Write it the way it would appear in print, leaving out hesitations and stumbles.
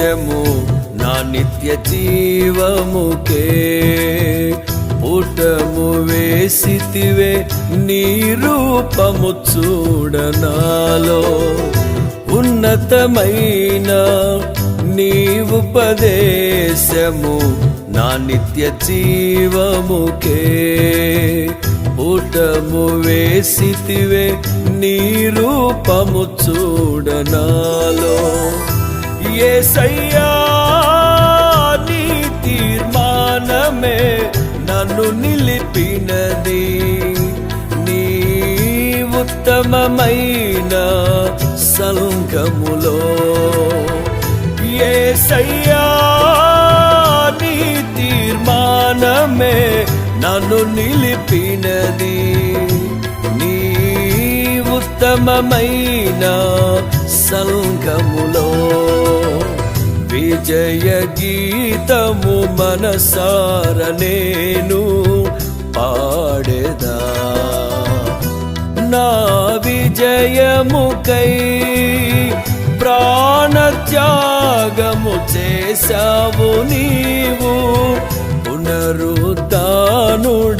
ఉపదేశము నా నిత్య జీవముకే పుటము వేసితివే నీ రూపము చూడనాలో ఉన్నతమైన నీ ఉపదేశము నా నిత్య జీవముకే పుటము వేసితివే నీ రూపము చూడనాలో యేసయ్యా నీ తీర్మానమే నన్ను నిలిపినది నీ ఉత్తమమైన సంఘములో యేసయ్యా నీ తీర్మానమే నన్ను నిలిపినది నీ ఉత్తమమైన సంఘములో విజయ గీతము మనసార నేను పాడెదా నా విజయముకై ప్రాణత్యాగము చేశావు నీవు పునరుద్ధానుడ